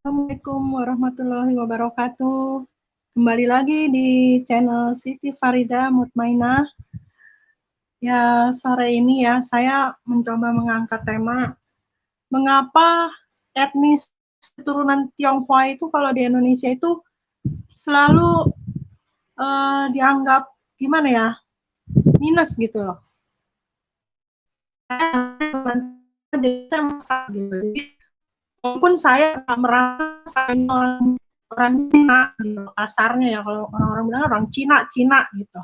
Assalamualaikum warahmatullahi wabarakatuh. Kembali lagi di channel Siti Farida Mutmainah. Ya, sore ini ya, saya mencoba mengangkat tema mengapa etnis keturunan Tionghoa itu kalau di Indonesia itu selalu dianggap gimana ya, minus gitu loh. Jadi, walaupun saya nggak merasa orang Cina gitu, kasarnya ya, kalau orang-orang bilang orang Cina gitu.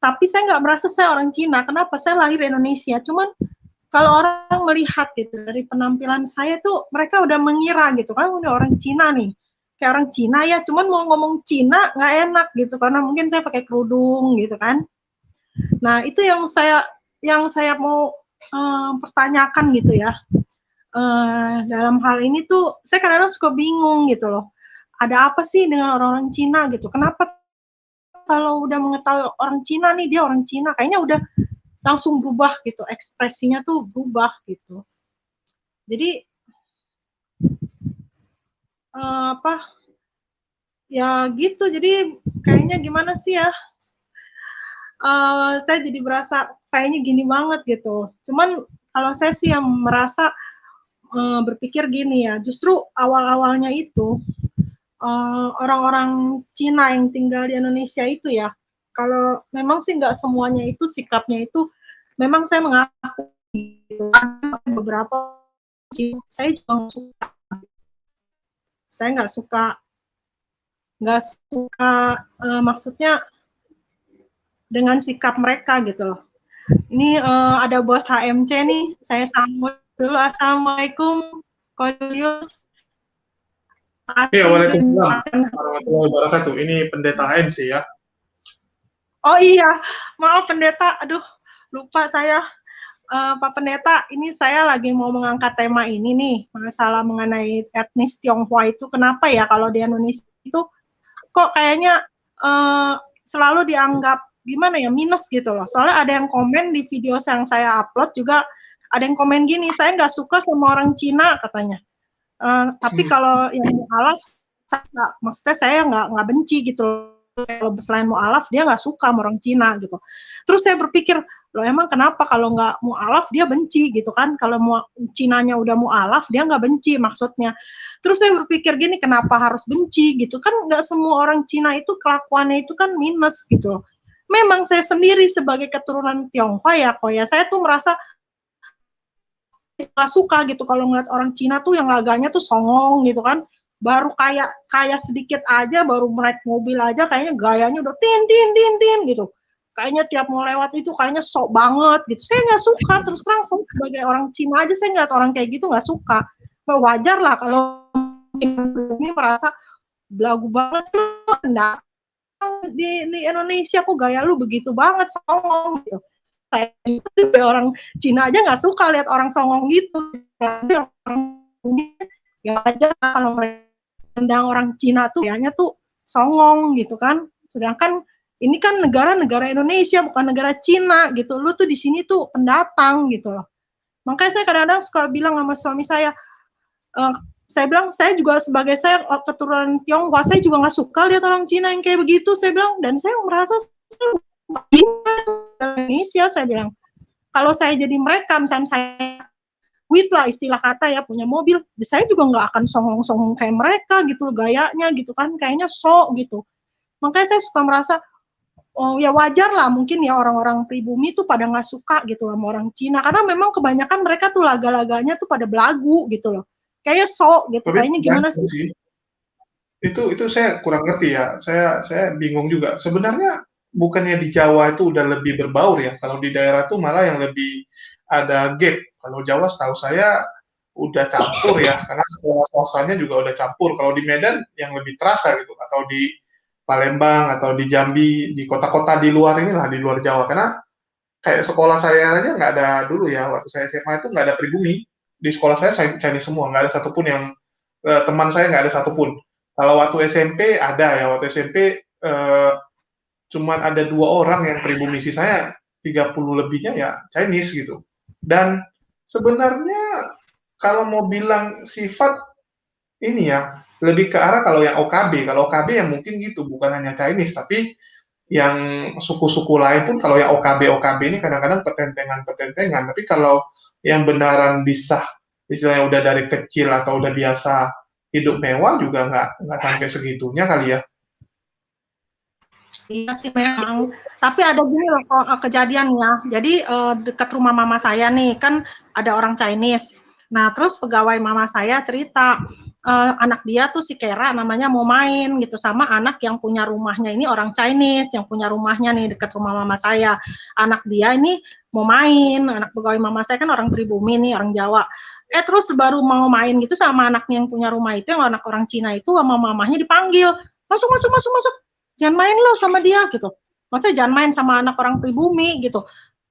Tapi saya nggak merasa saya orang Cina. Kenapa? Saya lahir di Indonesia. Cuman kalau orang melihat gitu dari penampilan saya tuh mereka udah mengira gitu kan udah orang Cina nih. Kayak orang Cina ya, cuman mau ngomong Cina nggak enak gitu karena mungkin saya pakai kerudung gitu kan. Nah, itu yang saya mau pertanyakan gitu ya. Dalam hal ini tuh saya kadang-kadang suka bingung gitu loh. Ada apa sih dengan orang-orang Cina gitu? Kenapa kalau udah mengetahui orang Cina nih dia orang Cina, kayaknya udah langsung berubah gitu, ekspresinya tuh berubah gitu. Jadi apa ya gitu, jadi kayaknya gimana sih ya, saya jadi berasa kayaknya gini banget gitu. Cuman kalau saya sih yang merasa berpikir gini ya, justru awal-awalnya itu orang-orang Cina yang tinggal di Indonesia itu ya, kalau memang sih nggak semuanya itu sikapnya itu memang saya mengaku gitu. Beberapa saya juga suka, saya maksudnya dengan sikap mereka gitu loh. Ini ada bos HMC nih, saya sambut dulu. Assalamualaikum, Kolius. Iya, Asih Waalaikumsalam warahmatullahi wabarakatuh. Ini pendeta MC ya. Oh iya, maaf pendeta, aduh lupa saya. Pak Pendeta, ini saya lagi mau mengangkat tema ini nih, masalah mengenai etnis Tionghoa itu kenapa ya kalau di Indonesia itu kok kayaknya selalu dianggap gimana ya, minus gitu loh. Soalnya ada yang komen di video yang saya upload juga, ada yang komen gini, saya nggak suka sama orang Cina katanya. Tapi kalau yang mualaf, maksudnya saya nggak benci gitu loh. Kalau selain mualaf dia nggak suka sama orang Cina gitu. Terus saya berpikir, loh emang kenapa kalau nggak mualaf dia benci gitu kan? Kalau Cinanya udah mualaf dia nggak benci maksudnya. Terus saya berpikir gini, kenapa harus benci gitu kan? Nggak semua orang Cina itu kelakuannya itu kan minus gitu. Memang saya sendiri sebagai keturunan Tionghoa ya, kok ya saya tuh merasa nggak suka gitu kalau ngeliat orang Cina tuh yang laganya tuh songong gitu kan, baru kayak sedikit aja baru naik mobil aja kayaknya gayanya udah tin tin tin tin gitu, kayaknya tiap mau lewat itu kayaknya sok banget gitu. Saya nggak suka, terus terang saya sebagai orang Cina aja saya ngeliat orang kayak gitu nggak suka. Nah, wajar lah kalau ini merasa belagu banget nah, di Indonesia kok gaya lu begitu banget songong gitu. Saya orang Cina aja nggak suka lihat orang songong gitu. Orang ya aja kalau mereka orang Cina tuh kayaknya tuh songong gitu kan. Sedangkan ini kan negara Indonesia bukan negara Cina gitu. Lu tuh di sini tuh pendatang gitu loh. Makanya saya kadang-kadang suka bilang sama suami saya bilang saya juga sebagai saya keturunan Tionghoa, saya juga nggak suka lihat orang Cina yang kayak begitu. Saya bilang, dan saya merasa saya Indonesia, saya bilang kalau saya jadi mereka, misalnya saya duit lah istilah kata ya, punya mobil, saya juga nggak akan songong-songong kayak mereka gitu, gayanya gitu kan, kayaknya sok gitu. Makanya saya suka merasa, oh ya wajar lah mungkin ya orang-orang pribumi tuh pada nggak suka gitu sama orang Cina, karena memang kebanyakan mereka tuh laga-laganya tuh pada belagu gitu loh. Kayaknya sok gitu, Tapi kayaknya gimana sih? itu saya kurang ngerti ya. Saya bingung juga. Sebenarnya bukannya di Jawa itu udah lebih berbaur ya. Kalau di daerah tuh malah yang lebih ada gap. Kalau Jawa setahu saya udah campur ya, karena sekolah swastanya juga udah campur. Kalau di Medan yang lebih terasa gitu, atau di Palembang atau di Jambi, di kota-kota di luar inilah, di luar Jawa. Karena kayak sekolah saya aja nggak ada dulu ya, waktu saya SMA itu nggak ada pribumi. Di sekolah saya Chinese semua, nggak ada satupun yang teman saya nggak ada satupun. Kalau waktu SMP ada ya, waktu SMP cuman ada 2 orang yang pribumi, sisanya 30 lebihnya ya Chinese gitu. Dan sebenarnya kalau mau bilang sifat, ini ya, lebih ke arah kalau yang OKB. Kalau OKB yang mungkin gitu, bukan hanya Chinese, tapi yang suku-suku lain pun kalau yang OKB ini kadang-kadang petentengan. Tapi kalau yang benaran bisa istilahnya udah dari kecil atau udah biasa hidup mewah juga nggak sampai segitunya kali ya. Iya sih memang. Tapi ada gini loh kok kejadian ya. Jadi dekat rumah mama saya nih kan ada orang Chinese. Nah terus pegawai mama saya cerita anak dia tuh si Kera namanya mau main gitu sama anak yang punya rumahnya ini orang Chinese yang punya rumahnya nih dekat rumah mama saya. Anak dia ini mau main. Anak pegawai mama saya kan orang pribumi nih orang Jawa. Terus baru mau main gitu sama anaknya yang punya rumah itu yang anak orang Cina itu sama mamahnya dipanggil masuk masuk masuk masuk jangan main lo sama dia gitu maksudnya jangan main sama anak orang pribumi gitu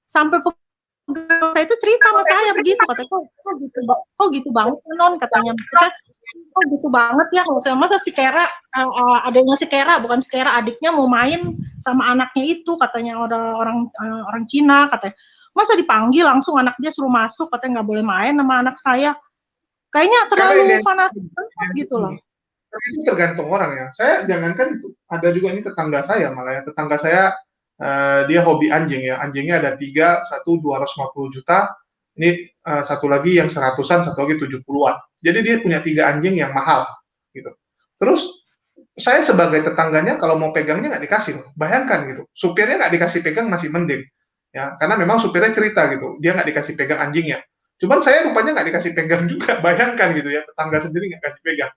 sampai saya itu cerita sama saya begitu katanya kok gitu banget non katanya maksudnya kok gitu banget ya maksudnya masa si Kera adanya si Kera bukan si Kera adiknya mau main sama anaknya itu katanya orang Cina katanya masa dipanggil langsung anak dia suruh masuk katanya nggak boleh main sama anak saya kayaknya terlalu fanatik gitu loh. Itu tergantung orang ya. Saya jangankan itu, ada juga ini tetangga saya malah ya. Tetangga saya dia hobi anjing ya. Anjingnya ada tiga, satu 250 juta. Ini satu lagi yang seratusan, satu lagi 70-an. Jadi dia punya tiga anjing yang mahal gitu. Terus saya sebagai tetangganya kalau mau pegangnya nggak dikasih, bayangkan gitu. Supirnya nggak dikasih pegang masih mending, ya karena memang supirnya cerita gitu, dia nggak dikasih pegang anjingnya. Cuman saya rupanya nggak dikasih pegang juga, bayangkan gitu ya, tetangga sendiri nggak kasih pegang.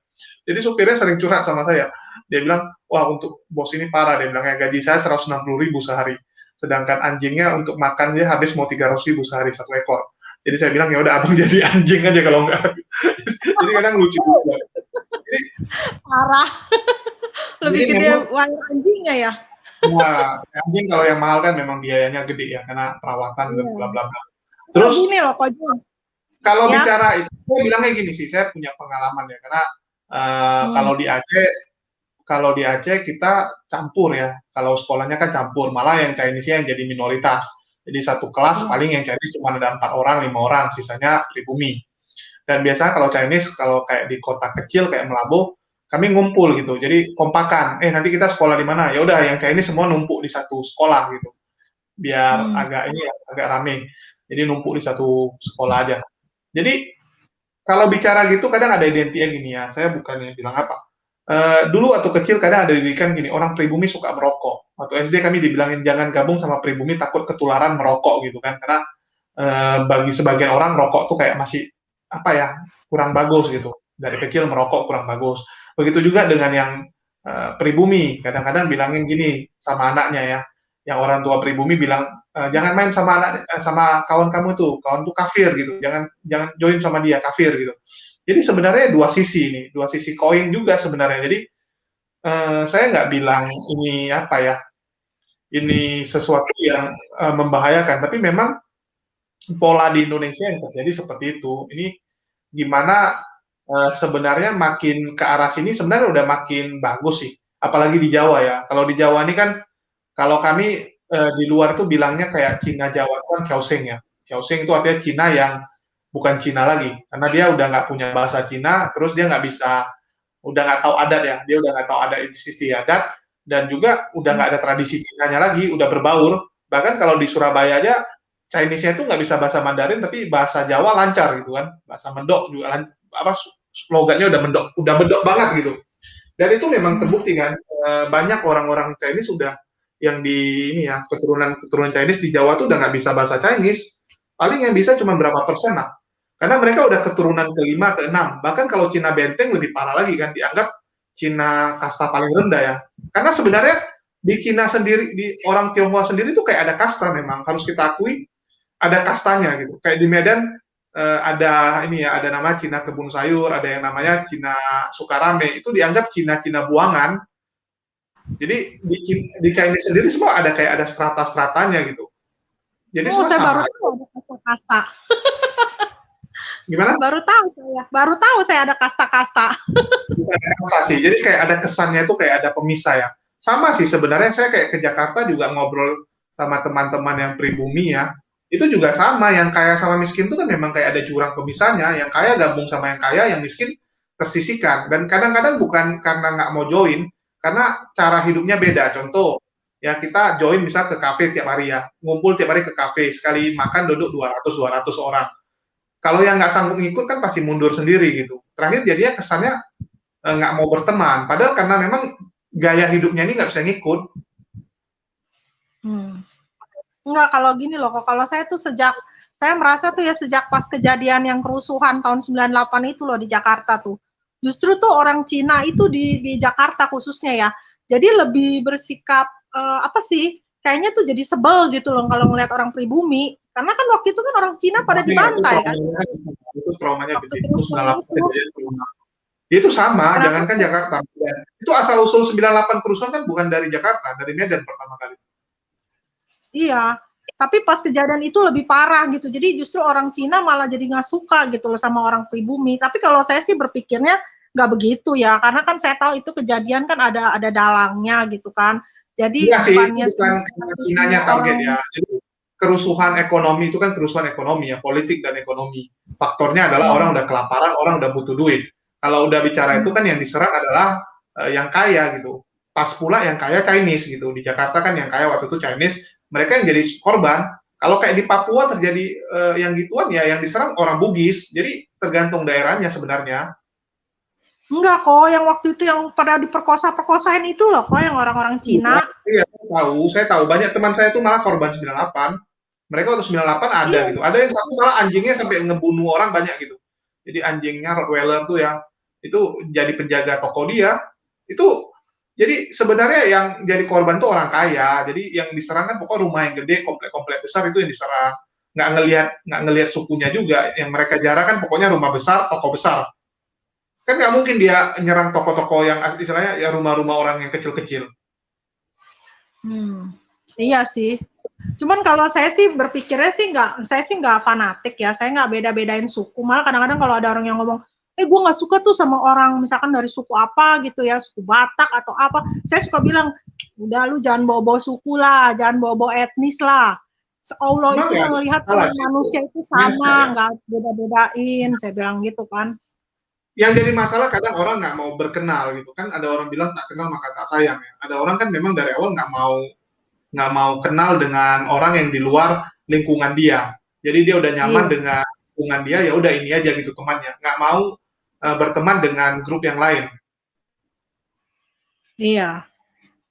Jadi supirnya sering curhat sama saya, dia bilang, wah untuk bos ini parah, dia bilang ya gaji saya 160.000 sehari, sedangkan anjingnya untuk makan dia habis mau 300.000 sehari satu ekor. Jadi saya bilang ya udah abang jadi anjing aja kalau nggak. Jadi kadang lucu juga. Jadi, Parah. Lebih jadi gede memang wayang anjingnya ya? nah, anjing kalau yang mahal kan memang biayanya gede ya, karena perawatan dan Iya. bla bla bla. Oh, Terus gini loh Kak Jun, kalau ya. bicara itu, saya bilangnya gini sih, saya punya pengalaman ya, karena Hmm. kalau di Aceh kita campur ya, kalau sekolahnya kan campur, malah yang Chinese-nya yang jadi minoritas. Jadi satu kelas Hmm. paling yang Chinese cuma ada 4 orang, 5 orang, sisanya pribumi. Dan biasanya kalau Chinese, kalau kayak di kota kecil kayak Melabu, kami ngumpul gitu. Jadi kompakan, nanti kita sekolah di mana? Ya udah, yang Chinese semua numpuk di satu sekolah gitu. Biar Hmm. agak ini ya, agak rame. Jadi numpuk di satu sekolah aja. Jadi kalau bicara gitu kadang ada identiknya gini ya. Saya bukannya bilang apa. Dulu waktu kecil kadang ada didikan gini, orang pribumi suka merokok. Waktu SD kami dibilangin jangan gabung sama pribumi takut ketularan merokok gitu kan. Karena bagi sebagian orang rokok tuh kayak masih apa ya, kurang bagus gitu. Dari kecil merokok kurang bagus. Begitu juga dengan yang pribumi, kadang-kadang bilangin gini sama anaknya ya. Yang orang tua pribumi bilang jangan main sama sama kawan kamu tuh, kawan tuh kafir gitu. Jangan jangan join sama dia kafir gitu. Jadi sebenarnya dua sisi ini, dua sisi koin juga sebenarnya. Jadi saya nggak bilang ini apa ya, ini sesuatu yang membahayakan, tapi memang pola di Indonesia yang terjadi seperti itu. Ini gimana sebenarnya makin ke arah sini sebenarnya udah makin bagus sih. Apalagi di Jawa ya. Kalau di Jawa ini kan kalau kami di luar itu bilangnya kayak Cina Jawa itu kan Chaoseng ya. Chaoseng itu artinya Cina yang bukan Cina lagi. Karena dia udah nggak punya bahasa Cina, terus dia nggak bisa, udah nggak tahu adat ya. Dia udah nggak tahu ada istiadat, dan juga udah nggak ada tradisi Cinanya lagi, udah berbaur. Bahkan kalau di Surabaya aja Chinese-nya itu nggak bisa bahasa Mandarin, tapi bahasa Jawa lancar gitu kan. Bahasa Mendok juga apa slogannya udah mendok banget gitu. Dan itu memang Hmm. terbukti kan, banyak orang-orang Chinese sudah yang di ini ya, keturunan Chinese di Jawa tuh udah nggak bisa bahasa Chinese. Paling yang bisa cuma berapa persen lah. Karena mereka udah keturunan kelima, keenam. Bahkan kalau Cina Benteng lebih parah lagi kan, dianggap Cina kasta paling rendah ya. Karena sebenarnya di Cina sendiri, di orang Tionghoa sendiri tuh kayak ada kasta memang, harus kita akui ada kastanya gitu. Kayak di Medan ada ini ya, ada nama Cina kebun sayur, ada yang namanya Cina Sukarame, itu dianggap Cina-Cina buangan. Jadi di Chinese sendiri semua ada kayak ada strata-stratanya gitu. Jadi Oh, semua saya baru sama. tahu ada kasta-kasta. Gimana? Baru tahu saya ada kasta-kasta. Bukan kasta sih. Jadi kayak ada kesannya tuh kayak ada pemisah ya. Sama sih sebenarnya saya kayak ke Jakarta juga ngobrol sama teman-teman yang pribumi ya. Itu juga sama, yang kaya sama miskin tuh kan memang kayak ada jurang pemisahnya. Yang kaya gabung sama yang kaya, yang miskin tersisihkan. Dan kadang-kadang bukan karena nggak mau join, karena cara hidupnya beda. Contoh, ya kita join misal ke kafe tiap hari ya, ngumpul tiap hari ke kafe, sekali makan duduk 200 orang. Kalau yang nggak sanggup ngikut kan pasti mundur sendiri gitu. Terakhir jadinya kesannya nggak mau berteman, padahal karena memang gaya hidupnya ini nggak bisa ngikut. Enggak, kalau gini loh, kalau saya tuh saya merasa tuh ya sejak pas kejadian yang kerusuhan tahun 98 itu loh di Jakarta tuh. Justru tuh orang Cina itu di Jakarta khususnya ya. Jadi lebih bersikap apa sih? Kayaknya tuh jadi sebel gitu loh kalau ngelihat orang pribumi. Karena kan waktu itu kan orang Cina pada dibantai kan. Itu traumanya Waktu gede. kerusuhan itu. Itu sama, Kenapa? jangankan Jakarta. Itu asal usul 98 kerusuhan kan bukan dari Jakarta, dari Medan pertama kali. Iya, tapi pas kejadian itu lebih parah gitu. Jadi justru orang Cina malah jadi nggak suka gitu loh sama orang pribumi. Tapi kalau saya sih berpikirnya nggak begitu ya, karena kan saya tahu itu kejadian kan ada dalangnya gitu kan. Jadi Iya sih, bukannya bukan karena Cinanya target orang ya. Jadi kerusuhan ekonomi itu kan kerusuhan ekonomi ya, politik dan ekonomi. Faktornya adalah orang udah kelaparan, orang udah butuh duit. Kalau udah bicara itu kan yang diserang adalah yang kaya gitu. Pas pula yang kaya Chinese gitu. Di Jakarta kan yang kaya waktu itu Chinese, mereka yang jadi korban. Kalau kayak di Papua terjadi yang gituan ya, yang diserang orang Bugis. Jadi tergantung daerahnya sebenarnya. enggak kok, yang waktu itu yang pada diperkosa-perkosain itu loh kok yang orang-orang Cina. Iya, saya tahu. Banyak teman saya itu malah korban 98. Mereka waktu 98 ada Iya. gitu. Ada yang satu malah anjingnya sampai ngebunuh orang banyak gitu. Jadi anjingnya Rottweiler tuh ya, itu jadi penjaga toko dia. Itu jadi sebenarnya yang jadi korban tuh orang kaya. Jadi yang diserang kan pokoknya rumah yang gede, komplek-komplek besar itu yang diserang. Nggak ngelihat sukunya juga. Yang mereka jarang kan pokoknya rumah besar, toko besar. Kan nggak mungkin dia nyerang toko-toko yang istilahnya ya rumah-rumah orang yang kecil-kecil. Iya sih. Cuman kalau saya sih berpikirnya sih saya sih nggak fanatik ya. Saya nggak beda-bedain suku. Malah kadang-kadang kalau ada orang yang ngomong, gue nggak suka tuh sama orang misalkan dari suku apa gitu ya, suku Batak atau apa. Saya suka bilang, udah lu jangan bawa-bawa suku lah, jangan bawa-bawa etnis lah. Allah itu Ya, melihat semua manusia itu sama, nggak beda-bedain. Saya bilang gitu kan. Yang jadi masalah kadang orang nggak mau berkenal gitu kan, ada orang bilang tak kenal maka tak sayang ya. Ada orang kan memang dari awal nggak mau kenal dengan orang yang di luar lingkungan dia. Jadi dia udah nyaman dengan lingkungan dia, ya udah ini aja gitu temannya. Nggak mau berteman dengan grup yang lain. Iya.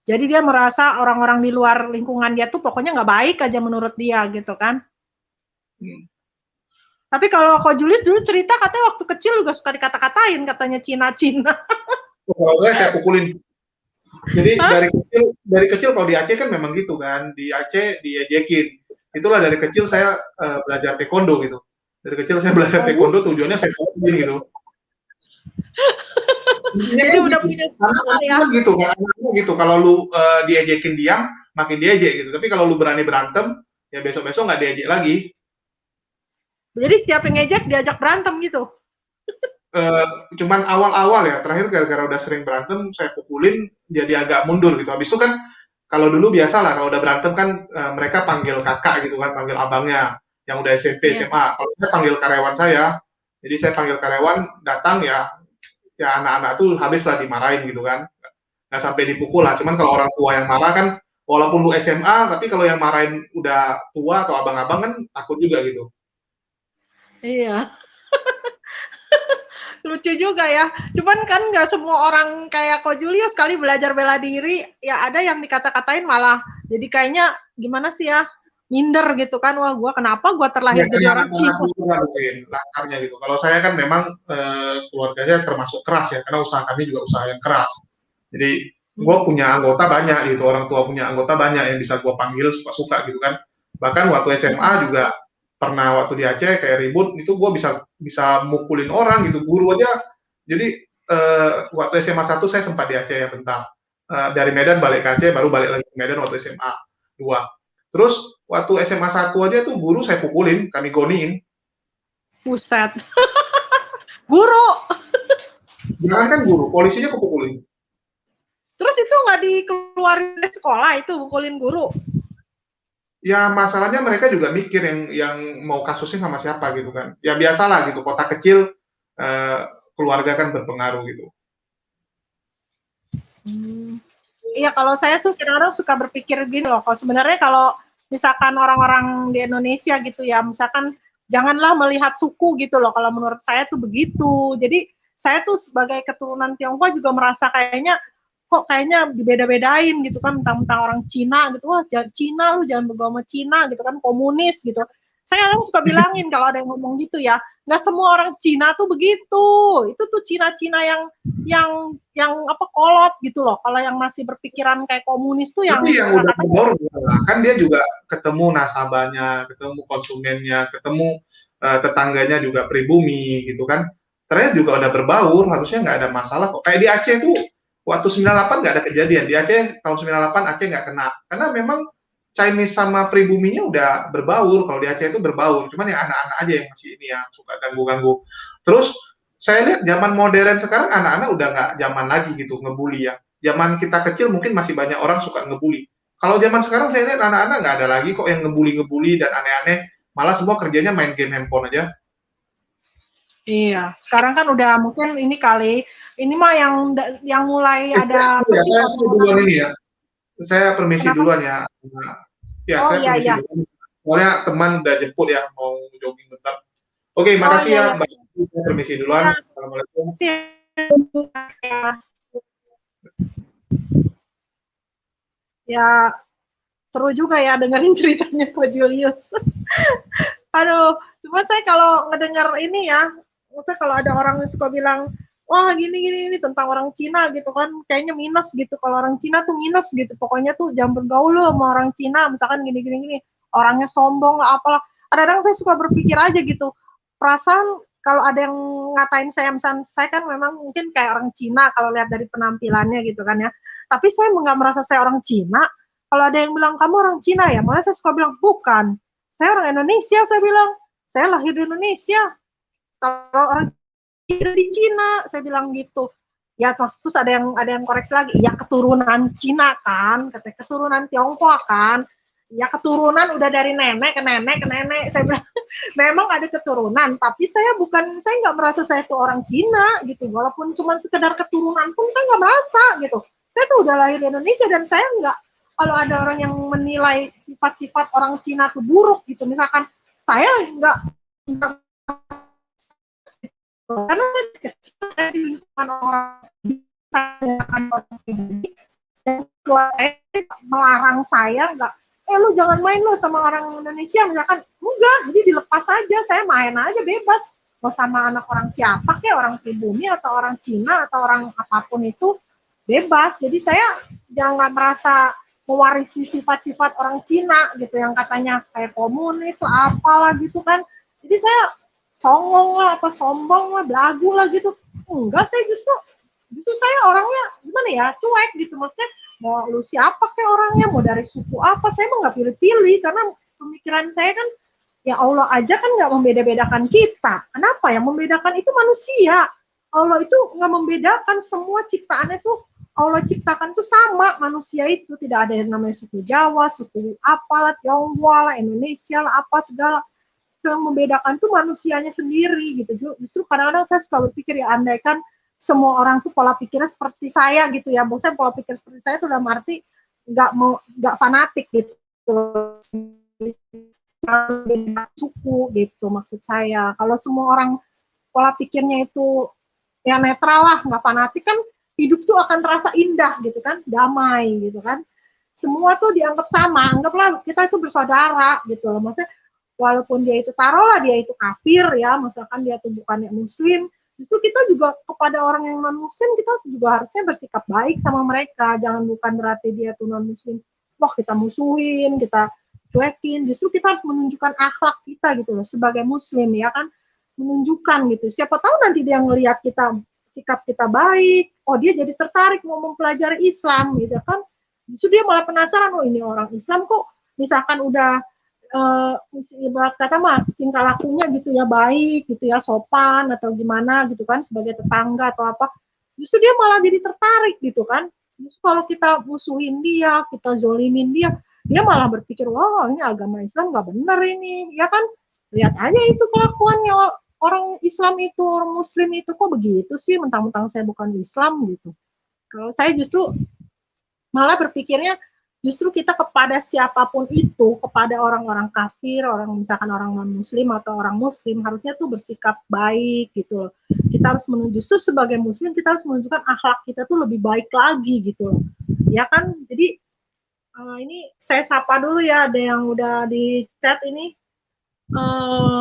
Jadi dia merasa orang-orang di luar lingkungan dia tuh pokoknya nggak baik aja menurut dia gitu kan. Tapi kalau Ko Julius dulu cerita katanya waktu kecil juga suka dikata-katain katanya Cina-Cina. Kalau saya pukulin. Jadi dari kecil kalau di Aceh kan memang gitu kan, di Aceh diejekin. Itulah dari kecil saya belajar taekwondo gitu. Dari kecil saya belajar taekwondo tujuannya saya pukulin gitu. Jadi kan udah punya ya. Gitu kan, gitu. Kalau lu diejekin diam, makin diejek gitu. Tapi kalau lu berani berantem, ya besok-besok nggak diejek lagi. Jadi setiap yang ngejek diajak berantem gitu. Cuman awal-awal ya, terakhir gara-gara udah sering berantem, saya pukulin, jadi agak mundur gitu. Habis itu kan, kalau dulu biasa lah, kalau udah berantem kan mereka panggil kakak gitu kan, panggil abangnya, yang udah SMP, SMA. Kalau saya panggil karyawan saya, jadi saya panggil karyawan, datang ya anak-anak tuh habis lah dimarahin gitu kan. Nggak sampai dipukul lah, cuman kalau orang tua yang marah kan, walaupun lu SMA, tapi kalau yang marahin udah tua atau abang-abang kan takut juga gitu. Iya. Lucu juga ya. Cuman kan nggak semua orang kayak Ko Julius sekali belajar bela diri, ya ada yang dikata-katain malah jadi kayaknya gimana sih ya, minder gitu kan. Wah, kenapa gue terlahir jadi orang Cina. Latarnya gitu. Kalau saya kan memang keluarganya termasuk keras ya, karena usaha kami juga usaha yang keras. Jadi gue punya anggota banyak gitu, orang tua punya anggota banyak yang bisa gue panggil suka-suka gitu kan. Bahkan waktu SMA juga pernah waktu di Aceh kayak ribut itu gue bisa mukulin orang gitu, guru aja. Jadi waktu SMA 1 saya sempat di Aceh ya bentar. Dari Medan balik ke Aceh, baru balik lagi ke Medan waktu SMA 2. Terus waktu SMA 1 aja tuh guru saya pukulin, kami goniin. Buset. Guru. Jangan kan guru, polisinya kepukulin. Terus itu nggak dikeluarin dari sekolah itu pukulin guru? Ya masalahnya mereka juga mikir yang mau kasusnya sama siapa gitu kan. Ya biasalah gitu, kota kecil keluarga kan berpengaruh gitu. Iya, kalau saya kadang-kadang suka berpikir gini loh, kalau sebenarnya kalau misalkan orang-orang di Indonesia gitu ya, misalkan janganlah melihat suku gitu loh, kalau menurut saya tuh begitu. Jadi saya tuh sebagai keturunan Tionghoa juga merasa kayaknya dibeda-bedain gitu kan, tentang orang Cina gitu, wah Cina lu jangan bergaul sama Cina gitu kan, komunis gitu. Saya kadang suka bilangin kalau ada yang ngomong gitu ya, nggak semua orang Cina tuh begitu. Itu tuh Cina-Cina yang apa kolot gitu loh. Kalau yang masih berpikiran kayak komunis tuh yang Tapi yang udah katanya berbaur kan dia juga ketemu nasabahnya, ketemu konsumennya, ketemu tetangganya juga pribumi gitu kan. Ternyata juga udah berbaur, harusnya nggak ada masalah kok. Kayak di Aceh tuh waktu 98 nggak ada kejadian. Di Aceh tahun 98 Aceh nggak kena. Karena memang Chinese sama pribuminya udah berbaur. Kalau di Aceh itu berbaur. Cuman yang anak-anak aja yang masih ini yang suka ganggu-ganggu. Terus saya lihat zaman modern sekarang anak-anak udah nggak zaman lagi gitu ngebully ya. Zaman kita kecil mungkin masih banyak orang suka ngebully. Kalau zaman sekarang saya lihat anak-anak nggak ada lagi kok yang ngebully-ngebully dan aneh-aneh. Malah semua kerjanya main game handphone aja. iya, sekarang kan udah mungkin ini kali, ini mah yang mulai ada apa Ya, sih saya duluan orang-orang ini ya. Saya permisi kenapa? duluan ya. Nah, ya, Oh saya iya permisi iya. duluan. Soalnya teman udah jemput ya, mau jogging bentar. Oke, Oh makasih iya ya, iya. Mbak. Saya permisi duluan. Iya, Assalamualaikum. sih. Ya, seru juga ya dengerin ceritanya Pak Julius. Aduh, cuma saya kalau ngedengar ini ya, maksudnya kalau ada orang yang suka bilang, wah gini tentang orang Cina gitu kan, kayaknya minus gitu. Kalau orang Cina tuh minus gitu. Pokoknya tuh jangan bergaul loh sama orang Cina, misalkan gini. Orangnya sombong lah apalah. Kadang-kadang saya suka berpikir aja gitu. Perasaan kalau ada yang ngatain saya, misalnya saya kan memang mungkin kayak orang Cina kalau lihat dari penampilannya gitu kan ya. Tapi saya nggak merasa saya orang Cina. Kalau ada yang bilang kamu orang Cina ya, malah saya suka bilang bukan, saya orang Indonesia, saya bilang saya lahir di Indonesia, kalau orang di Cina, saya bilang gitu. Ya terus ada yang koreksi lagi, ya keturunan Cina kan, katanya keturunan Tionghoa kan, ya keturunan udah dari nenek ke nenek ke nenek, saya bilang memang ada keturunan, tapi saya nggak merasa saya itu orang Cina gitu, walaupun cuma sekedar keturunan pun saya nggak merasa gitu. Saya tuh udah lahir di Indonesia dan saya nggak, kalau ada orang yang menilai sifat-sifat orang Cina tuh buruk gitu, misalkan saya nggak karena saya kecil saya di lingkungan orang pribadi dan keluarga saya melarang saya nggak, lu jangan main lo sama orang Indonesia misalkan, enggak, jadi dilepas aja, saya main aja bebas mau sama anak orang siapa kayak orang pribumi atau orang Cina atau orang apapun itu bebas. Jadi saya jangan merasa mewarisi sifat-sifat orang Cina gitu yang katanya kayak komunis lah apalah gitu kan. Jadi saya songong lah apa sombong lah belagu lah gitu, enggak, saya justru saya orangnya gimana ya, cuek gitu, maksudnya mau lu siapa kayak orangnya, mau dari suku apa, saya mah nggak pilih-pilih karena pemikiran saya kan ya Allah aja kan nggak membeda-bedakan kita. Kenapa yang membedakan itu manusia. Allah itu nggak membedakan, semua ciptaannya tuh Allah ciptakan tuh sama, manusia itu tidak ada yang namanya suku Jawa, suku apalah, Tionghoa lah, Indonesia lah, apa segala. Yang membedakan tuh manusianya sendiri gitu. Justru kadang-kadang saya suka berpikir ya, andaikan semua orang tuh pola pikirnya seperti saya gitu ya. Maksudnya pola pikir seperti saya tuh dalam arti nggak fanatik gitu. Suku gitu maksud saya. Kalau semua orang pola pikirnya itu ya netral lah, nggak fanatik, kan hidup tuh akan terasa indah gitu kan, damai gitu kan. Semua tuh dianggap sama, anggaplah kita itu bersaudara gitu loh. Maksudnya walaupun dia itu taruhlah dia itu kafir ya, misalkan dia tuh bukannya muslim, justru kita juga kepada orang yang non muslim kita juga harusnya bersikap baik sama mereka. Jangan bukan berarti dia tuh non muslim, wah kita musuhin, kita cuekin. Justru kita harus menunjukkan akhlak kita gitu loh sebagai muslim ya kan, menunjukkan gitu. Siapa tahu nanti dia ngelihat kita sikap kita baik, oh dia jadi tertarik mau mempelajari Islam gitu kan. Justru dia malah penasaran, oh ini orang Islam kok misalkan udah ibarat kata mah tingkah lakunya gitu ya baik gitu ya, sopan atau gimana gitu kan sebagai tetangga atau apa, justru dia malah jadi tertarik gitu kan. Justru kalau kita musuhin dia, kita zolimin dia malah berpikir wah ini agama Islam nggak benar ini ya kan. Lihat aja itu kelakuannya orang Islam itu, orang Muslim itu kok begitu sih, mentang-mentang saya bukan Islam gitu. Kalau saya justru malah berpikirnya justru kita kepada siapapun itu, kepada orang-orang kafir, orang misalkan orang non-muslim atau orang muslim, harusnya tuh bersikap baik gitu loh. Kita harus justru sebagai muslim, kita harus menunjukkan akhlak kita tuh lebih baik lagi gitu loh. Ya kan? Jadi ini saya sapa dulu ya, ada yang udah di chat ini.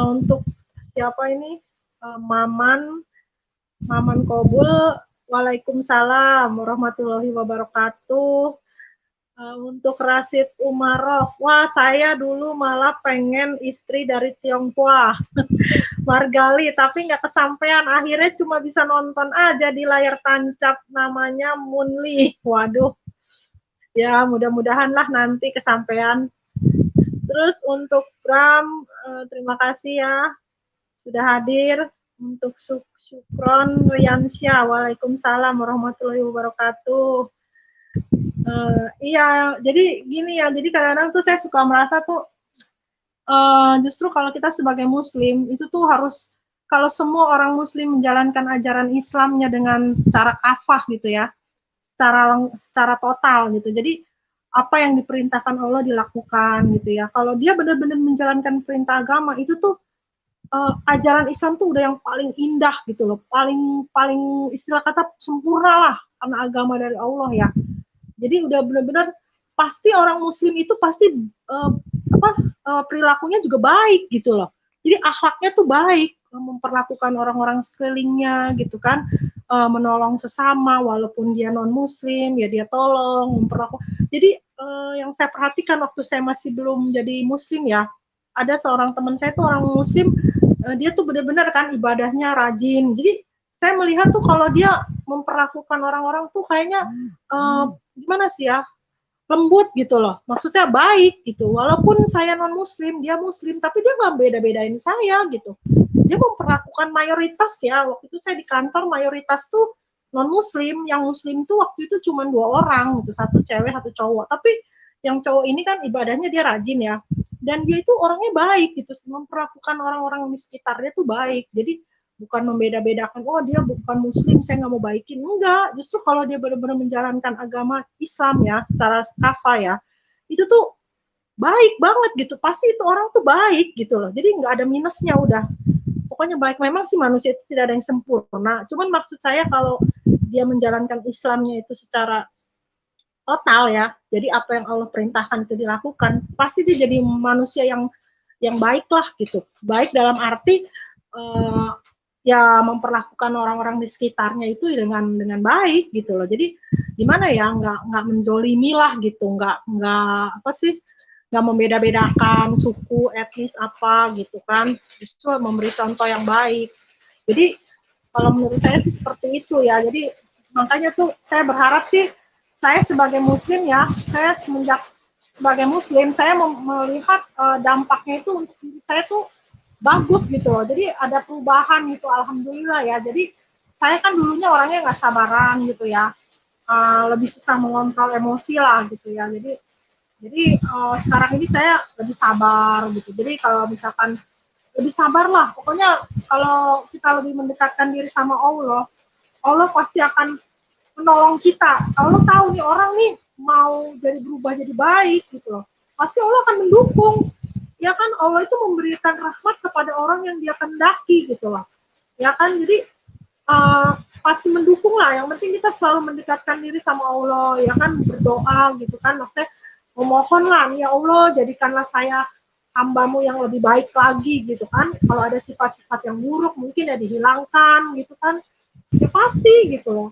Untuk siapa ini? Maman Kobul, Waalaikumsalam warahmatullahi wabarakatuh. Untuk Rasid Umarov, wah saya dulu malah pengen istri dari Tionghoa, Margali, tapi nggak kesampaian, akhirnya cuma bisa nonton aja di layar tancap, namanya Munli. Waduh, ya mudah-mudahan lah nanti kesampaian. Terus untuk Bram, terima kasih ya sudah hadir. Untuk Syukron Riansyah, Waalaikumsalam warahmatullahi wabarakatuh. Iya, jadi gini ya, jadi kadang-kadang tuh saya suka merasa tuh justru kalau kita sebagai muslim itu tuh harus, kalau semua orang muslim menjalankan ajaran Islamnya dengan secara kafah gitu ya, secara total gitu. Jadi apa yang diperintahkan Allah dilakukan gitu ya. Kalau dia benar-benar menjalankan perintah agama itu tuh ajaran Islam tuh udah yang paling indah gitu loh, paling istilah kata sempurna lah, karena agama dari Allah ya. Jadi udah benar-benar pasti orang muslim itu pasti perilakunya juga baik gitu loh. Jadi akhlaknya tuh baik, memperlakukan orang-orang sekelilingnya gitu kan, menolong sesama walaupun dia non muslim ya dia tolong memperlakukan. Jadi yang saya perhatikan waktu saya masih belum jadi muslim ya, ada seorang teman saya tuh orang muslim, dia tuh benar-benar kan ibadahnya rajin. Jadi saya melihat tuh kalau dia memperlakukan orang-orang tuh kayaknya gimana sih ya, lembut gitu loh, maksudnya baik gitu, walaupun saya non muslim dia muslim, tapi dia nggak beda-bedain saya gitu, dia memperlakukan mayoritas ya. Waktu itu saya di kantor mayoritas tuh non muslim, yang muslim tuh waktu itu cuma 2 orang gitu, satu cewek satu cowok, tapi yang cowok ini kan ibadahnya dia rajin ya, dan dia itu orangnya baik gitu, memperlakukan orang-orang di sekitarnya tuh baik. Jadi bukan membeda-bedakan, oh dia bukan muslim saya nggak mau baikin, enggak, justru kalau dia benar-benar menjalankan agama Islam ya secara kafah ya, itu tuh baik banget gitu, pasti itu orang tuh baik gitu loh, jadi nggak ada minusnya, udah pokoknya baik. Memang sih manusia itu tidak ada yang sempurna, cuman maksud saya kalau dia menjalankan Islamnya itu secara total ya, jadi apa yang Allah perintahkan itu dilakukan, pasti dia jadi manusia yang baik lah gitu, baik dalam arti ya memperlakukan orang-orang di sekitarnya itu dengan baik gitu loh. Jadi gimana ya, nggak menzolimi lah gitu, nggak apa sih, nggak membeda-bedakan suku etnis apa gitu kan, justru memberi contoh yang baik. Jadi kalau menurut saya sih seperti itu ya. Jadi makanya tuh saya berharap sih, saya sebagai muslim ya, saya semenjak sebagai muslim saya melihat dampaknya itu untuk diri saya tuh bagus gitu loh. Jadi ada perubahan gitu, alhamdulillah ya. Jadi saya kan dulunya orangnya nggak sabaran gitu ya, lebih susah mengontrol emosi lah gitu ya. Jadi sekarang ini saya lebih sabar gitu. Jadi kalau misalkan lebih sabar lah, pokoknya kalau kita lebih mendekatkan diri sama Allah, Allah pasti akan menolong kita. Allah tahu nih orang nih mau jadi berubah jadi baik gitu loh, pasti Allah akan mendukung. Ya kan, Allah itu memberikan rahmat kepada orang yang dia kehendaki gitu loh. Ya kan, jadi pasti mendukung lah. Yang penting kita selalu mendekatkan diri sama Allah, ya kan, berdoa gitu kan, maksudnya memohon lah, ya Allah jadikanlah saya hambamu yang lebih baik lagi gitu kan. Kalau ada sifat-sifat yang buruk mungkin ya dihilangkan gitu kan, ya pasti gitu loh.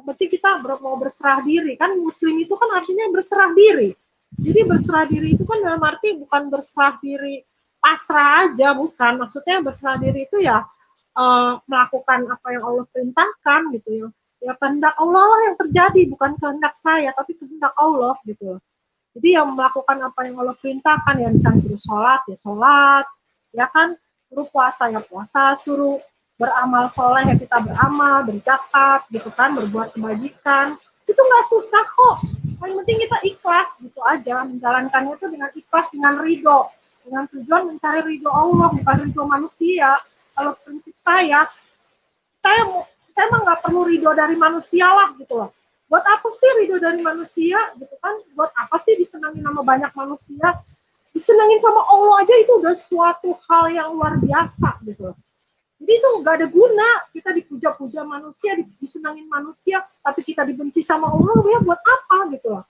Berarti kita mau berserah diri kan, muslim itu kan artinya berserah diri. Jadi berserah diri itu kan dalam arti bukan berserah diri pasrah aja, bukan, maksudnya berserah diri itu ya melakukan apa yang Allah perintahkan gitu ya. Ya kehendak Allah lah yang terjadi, bukan kehendak saya tapi kehendak Allah gitu. Jadi yang melakukan apa yang Allah perintahkan, ya misalnya suruh sholat ya sholat, ya kan, suruh puasa ya puasa, suruh beramal soleh ya kita beramal, berzakat gitu kan, berbuat kebajikan, itu nggak susah kok. Yang penting kita ikhlas gitu aja, menjalankannya itu dengan ikhlas, dengan ridho, dengan tujuan mencari ridho Allah, bukan ridho manusia. Kalau prinsip saya saya mah nggak perlu ridho dari manusia lah gitu loh. Buat apa sih ridho dari manusia gitu kan? Buat apa sih disenangin sama banyak manusia? Disenangin sama Allah aja itu udah suatu hal yang luar biasa gitu loh. Jadi itu nggak ada guna kita dipuja-puja manusia, disenangin manusia, tapi kita dibenci sama Allah ya buat apa gitu loh.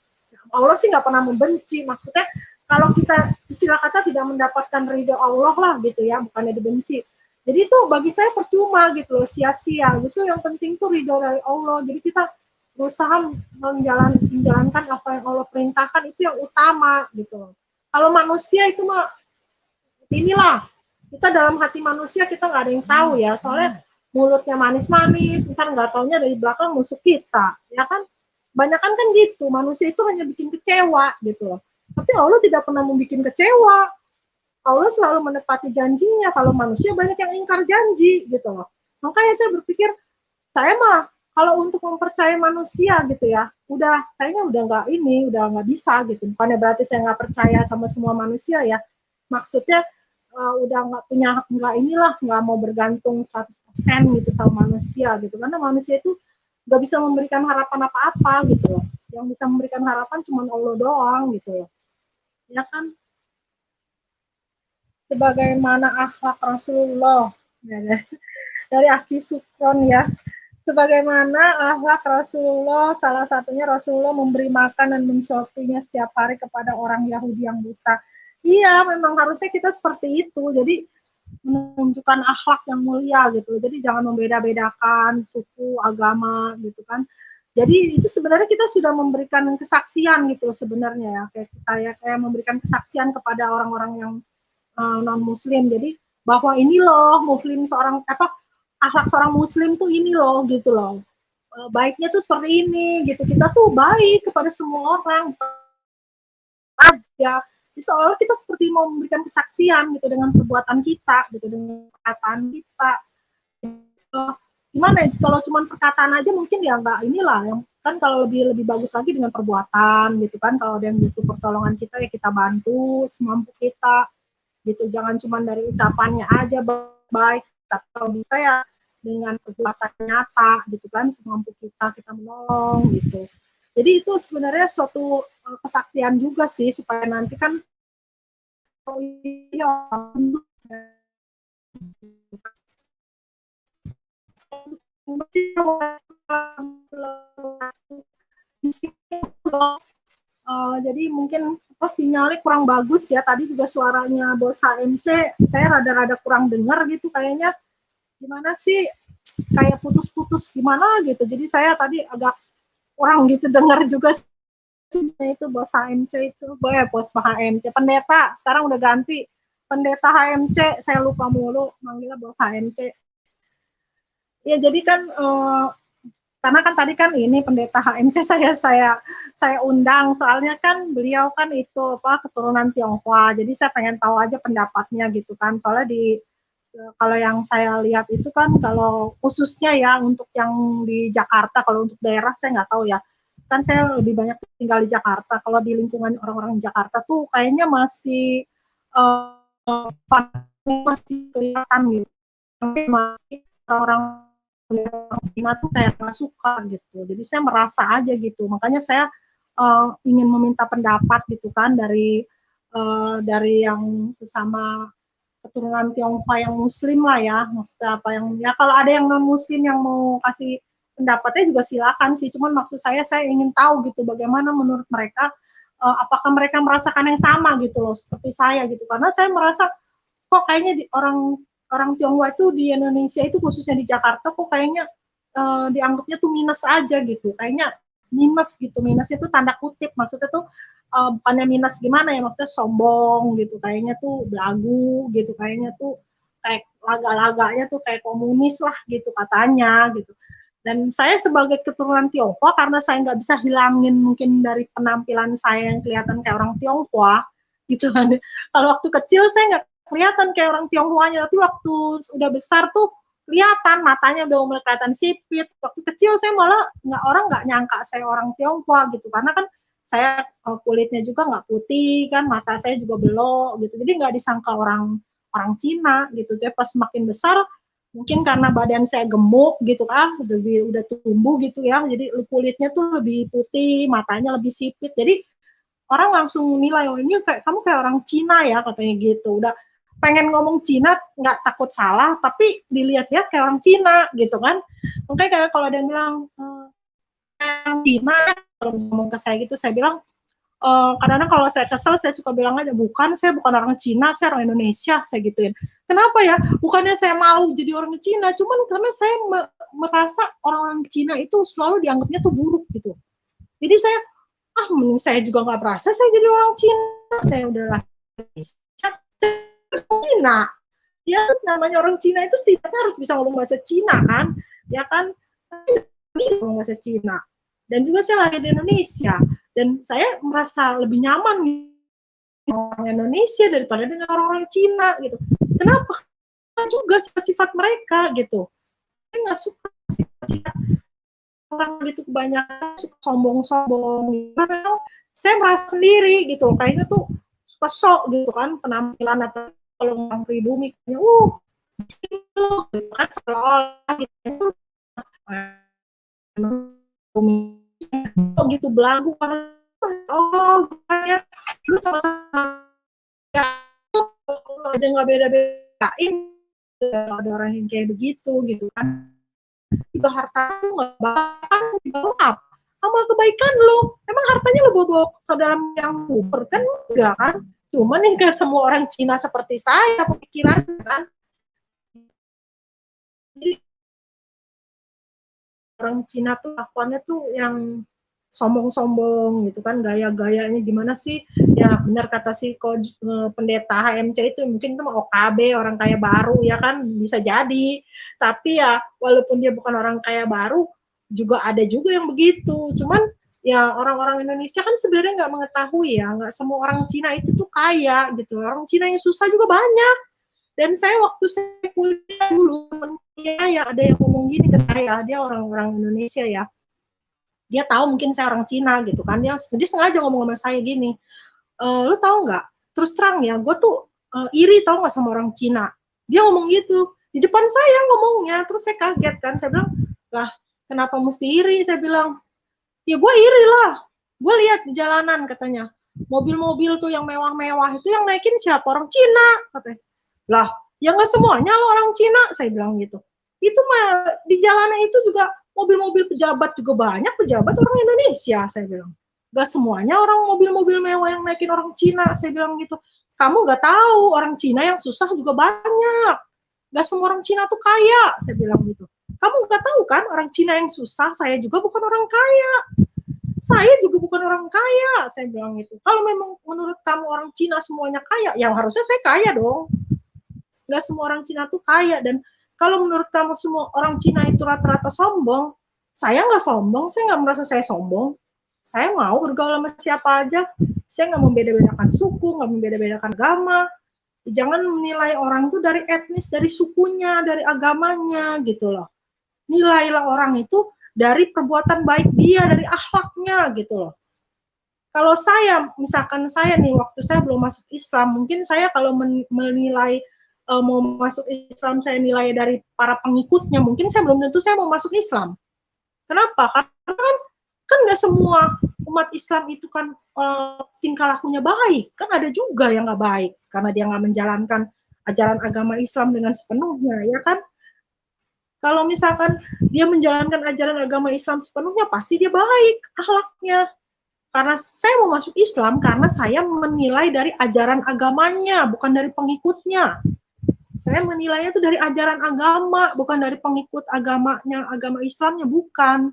Allah sih nggak pernah membenci, maksudnya kalau kita istilah kata tidak mendapatkan ridho Allah lah gitu ya, bukannya dibenci. Jadi itu bagi saya percuma gitu loh, sia-sia. Justru yang penting tuh ridho dari Allah. Jadi kita berusaha menjalankan apa yang Allah perintahkan itu yang utama gitu loh. Kalau manusia itu mah inilah kita dalam hati manusia kita nggak ada yang tahu ya, soalnya mulutnya manis-manis, ntar nggak taunya dari belakang musuh kita, ya kan? Banyak kan gitu, manusia itu hanya bikin kecewa gitu loh. Tapi Allah tidak pernah membuat kecewa. Allah selalu menepati janjinya. Kalau manusia banyak yang ingkar janji gitu loh. Makanya saya berpikir, saya mah kalau untuk mempercayai manusia gitu ya, udah kayaknya udah nggak bisa gitu. Bukannya berarti saya nggak percaya sama semua manusia ya. Maksudnya udah nggak mau bergantung 100% gitu sama manusia gitu. Karena manusia itu nggak bisa memberikan harapan apa-apa gitu loh. Yang bisa memberikan harapan cuma Allah doang gitu loh. Ya kan? Sebagaimana akhlak Rasulullah. Ya, dari Aki Sukron ya. Sebagaimana akhlak Rasulullah, salah satunya Rasulullah memberi makan dan mensuapinya setiap hari kepada orang Yahudi yang buta. Iya, memang harusnya kita seperti itu. Jadi menunjukkan akhlak yang mulia gitu. Jadi jangan membeda-bedakan suku, agama gitu kan. Jadi itu sebenarnya kita sudah memberikan kesaksian gitu sebenarnya ya. Kayak memberikan kesaksian kepada orang-orang yang non muslim. Jadi bahwa ini loh muslim seorang akhlak seorang muslim tuh ini loh gitu loh. Baiknya tuh seperti ini gitu. Kita tuh baik kepada semua orang aja. Seolah kita seperti mau memberikan kesaksian gitu dengan perbuatan kita gitu, dengan perkataan kita. Gimana ya, kalau cuma perkataan aja mungkin ya nggak inilah, yang kan kalau lebih bagus lagi dengan perbuatan gitu kan. Kalau ada yang butuh pertolongan kita ya kita bantu semampu kita gitu, jangan cuma dari ucapannya aja baik, tapi kalau bisa ya dengan perbuatan nyata gitu kan, semampu kita menolong gitu. Jadi itu sebenarnya suatu kesaksian juga sih, supaya nanti kan oh iya jadi mungkin sinyalnya kurang bagus ya, tadi juga suaranya bos HMC saya rada-rada kurang dengar gitu kayaknya, gimana sih kayak putus-putus gimana gitu, jadi saya tadi agak kurang gitu dengar juga sih. Itu bos HMC itu bos HMC pendeta, sekarang udah ganti pendeta HMC, saya lupa mulu manggilnya bos HMC ya. Jadi kan karena kan tadi kan ini pendeta HMC saya undang, soalnya kan beliau kan itu keturunan Tionghoa, jadi saya pengen tahu aja pendapatnya gitu kan. Soalnya kalau yang saya lihat itu kan, kalau khususnya ya untuk yang di Jakarta, kalau untuk daerah saya nggak tahu ya, kan saya lebih banyak tinggal di Jakarta. Kalau di lingkungan orang-orang Jakarta tuh kayaknya masih masih kelihatan gitu, masih orang-orang Cina tuh kayak nggak suka gitu. Jadi saya merasa aja gitu. Makanya saya ingin meminta pendapat gitu kan dari yang sesama keturunan Tionghoa yang Muslim lah ya. Maksudnya apa yang ya, kalau ada yang non Muslim yang mau kasih pendapatnya juga silakan sih. Cuman maksud saya ingin tahu gitu bagaimana menurut mereka, apakah mereka merasakan yang sama gitu loh seperti saya gitu. Karena saya merasa kok kayaknya orang orang Tionghoa itu di Indonesia itu, khususnya di Jakarta, kok kayaknya dianggapnya tuh minus aja gitu, kayaknya minus gitu. Minusnya tuh tanda kutip, maksudnya tuh bukannya minus gimana ya, maksudnya sombong gitu, kayaknya tuh belagu gitu, kayaknya tuh kayak laga-laganya tuh kayak komunis lah gitu katanya gitu. Dan saya sebagai keturunan Tionghoa, karena saya nggak bisa hilangin mungkin dari penampilan saya yang kelihatan kayak orang Tionghoa gitu kan. Kalau waktu kecil saya nggak kelihatan kayak orang Tionghoanya, tapi waktu udah besar tuh kelihatan, matanya udah mulai kelihatan sipit. Waktu kecil saya malah orang nggak nyangka saya orang Tionghoa gitu, karena kan saya kulitnya juga nggak putih kan, mata saya juga belok gitu, jadi nggak disangka orang orang Cina gitu. Tapi pas makin besar mungkin karena badan saya gemuk gitu kan, udah tumbuh gitu ya, jadi kulitnya tuh lebih putih, matanya lebih sipit, jadi orang langsung nilai, oh ini kayak kamu kayak orang Cina ya katanya gitu. Udah pengen ngomong Cina nggak takut salah, tapi dilihat-lihat kayak orang Cina gitu kan. Makanya kayak kalau ada yang bilang orang Cina, kalau ngomong ke saya gitu, saya bilang kadang-kadang kalau saya kesel saya suka bilang aja, bukan, saya bukan orang Cina, saya orang Indonesia, saya gituin. Kenapa ya? Bukannya saya malu jadi orang Cina, cuman karena saya merasa orang-orang Cina itu selalu dianggapnya tuh buruk gitu. Jadi saya saya juga nggak merasa saya jadi orang Cina, saya udah lahir Cina. Ya namanya orang Cina itu setidaknya harus bisa ngomong bahasa Cina kan, ya kan? Ngomong bahasa Cina. Dan juga saya lahir di Indonesia, dan saya merasa lebih nyaman orang Indonesia daripada dengan orang-orang Cina gitu. Kenapa? Juga sifat-sifat mereka gitu. Saya nggak suka sifat-sifat orang gitu, kebanyakan suka sombong-sombong. Karena saya merasa sendiri gitu, kayaknya tuh suka sok gitu kan, penampilan apa kalau orang pribumi kayaknya gitu kan, seolah-olah gitu gitu belagu kan, oh ya lu sama-sama ya aja nggak beda-bedain, ada orang yang kayak begitu gitu kan. Juga harta lu nggak bakal dibawa amal kebaikan lu, emang hartanya lu bawa ke dalam yang kubur kan, enggak kan. Cuman yang ke semua orang Cina seperti saya pemikiran kan, jadi orang Cina tuh lakuannya tuh yang sombong-sombong gitu kan, gaya-gayanya gimana sih ya, benar kata si pendeta HMC itu, mungkin itu OKB orang kaya baru ya kan, bisa jadi, tapi ya walaupun dia bukan orang kaya baru juga ada juga yang begitu. Cuman ya orang-orang Indonesia kan sebenarnya nggak mengetahui ya, nggak semua orang Cina itu tuh kaya gitu, orang Cina yang susah juga banyak. Dan saya waktu saya kuliah dulu, teman kuliah ya ada yang ngomong gini ke saya, dia orang-orang Indonesia ya, dia tahu mungkin saya orang Cina gitu kan, dia sengaja ngomong sama saya gini, lu tahu nggak, terus terang ya, gue tuh iri tahu nggak sama orang Cina. Dia ngomong gitu di depan saya ngomongnya, terus saya kaget kan, saya bilang, lah kenapa mesti iri, saya bilang, ya gue iri lah, gue lihat di jalanan katanya, mobil-mobil tuh yang mewah-mewah itu yang naikin siapa, orang Cina katanya. Lah ya nggak semuanya lo orang Cina, saya bilang gitu. Itu mah di jalanan itu juga mobil-mobil pejabat juga banyak, pejabat orang Indonesia, saya bilang. Gak semuanya orang mobil-mobil mewah yang naikin orang Cina, saya bilang gitu. Kamu gak tahu orang Cina yang susah juga banyak. Gak semua orang Cina tuh kaya, saya bilang gitu. Kamu gak tahu kan orang Cina yang susah, saya juga bukan orang kaya. Saya juga bukan orang kaya, saya bilang gitu. Kalau memang menurut kamu orang Cina semuanya kaya, ya harusnya saya kaya dong. Gak semua orang Cina tuh kaya, dan kalau menurut kamu semua orang Cina itu rata-rata sombong, saya nggak sombong, saya nggak merasa saya sombong. Saya mau bergaul sama siapa aja, saya nggak membeda-bedakan suku, nggak membeda-bedakan agama. Jangan menilai orang itu dari etnis, dari sukunya, dari agamanya gitu loh. Nilailah orang itu dari perbuatan baik dia, dari akhlaknya gitu loh. Kalau saya, misalkan saya nih, waktu saya belum masuk Islam, mungkin saya kalau menilai mau masuk Islam, saya nilai dari para pengikutnya, mungkin saya belum tentu saya mau masuk Islam. Kenapa? Karena kan nggak semua umat Islam itu kan tingkah lakunya baik, kan ada juga yang nggak baik karena dia nggak menjalankan ajaran agama Islam dengan sepenuhnya, ya kan? Kalau misalkan dia menjalankan ajaran agama Islam sepenuhnya, pasti dia baik akhlaknya. Karena saya mau masuk Islam karena saya menilai dari ajaran agamanya, bukan dari pengikutnya. Saya menilainya itu dari ajaran agama, bukan dari pengikut agamanya, agama Islamnya, bukan.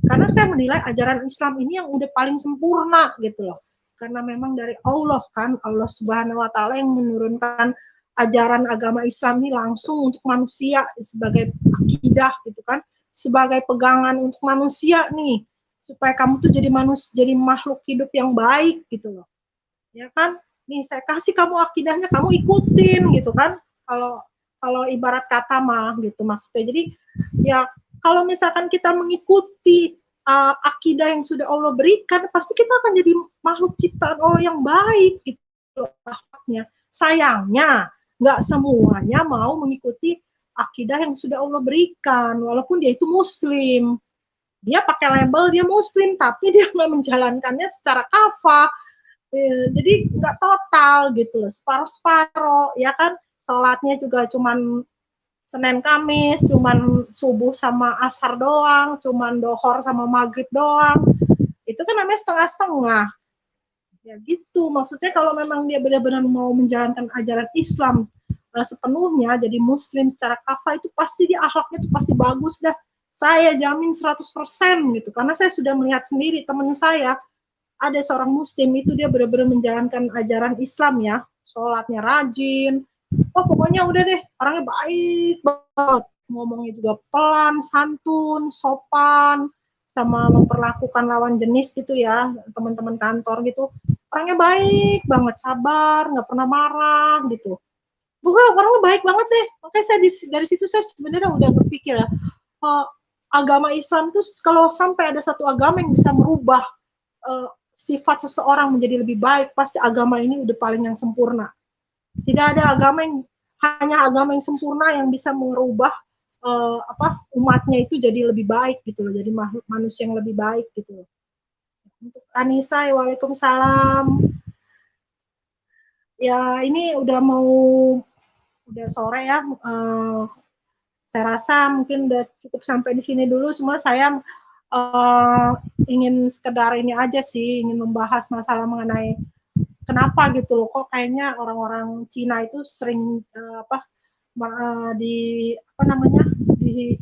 Karena saya menilai ajaran Islam ini yang udah paling sempurna gitu loh. Karena memang dari Allah kan, Allah Subhanahu wa taala yang menurunkan ajaran agama Islam ini langsung untuk manusia sebagai akidah gitu kan, sebagai pegangan untuk manusia nih, supaya kamu tuh jadi makhluk hidup yang baik gitu loh. Ya kan? Nih saya kasih kamu akidahnya, kamu ikutin gitu kan. Kalau ibarat kata mah gitu maksudnya. Jadi ya kalau misalkan kita mengikuti akidah yang sudah Allah berikan, pasti kita akan jadi makhluk ciptaan Allah yang baik gitu loh. Sayangnya nggak semuanya mau mengikuti akidah yang sudah Allah berikan, walaupun dia itu Muslim. Dia pakai label dia Muslim, tapi dia nggak menjalankannya secara kafah. Jadi nggak total gitu loh, separuh-separuh, ya kan? Sholatnya juga cuman Senin Kamis, cuman subuh sama asar doang, cuman dohor sama maghrib doang. Itu kan namanya setengah-setengah. Ya gitu, maksudnya kalau memang dia benar-benar mau menjalankan ajaran Islam sepenuhnya, jadi muslim secara kafah, itu pasti dia akhlaknya itu pasti bagus dah. Saya jamin 100% gitu, karena saya sudah melihat sendiri teman saya, ada seorang muslim itu dia benar-benar menjalankan ajaran Islam ya, sholatnya rajin, oh pokoknya udah deh, orangnya baik banget, ngomongnya juga pelan, santun, sopan, sama memperlakukan lawan jenis gitu ya, teman-teman kantor gitu, orangnya baik banget, sabar, nggak pernah marah gitu. Bukan, orangnya baik banget deh. Makanya saya dari situ saya sebenarnya udah berpikir ya, uh, agama Islam tuh kalau sampai ada satu agama yang bisa merubah sifat seseorang menjadi lebih baik, pasti agama ini udah paling yang sempurna. Tidak ada agama yang hanya agama yang sempurna yang bisa merubah umatnya itu jadi lebih baik gitu loh, jadi manusia yang lebih baik gitu loh. Untuk Anissa, waalaikumsalam. Ya ini udah sore ya. Saya rasa mungkin udah cukup sampai di sini dulu. Cuma saya ingin sekedar ini aja sih, ingin membahas masalah mengenai kenapa gitu loh, kok kayaknya orang-orang Cina itu sering di apa namanya di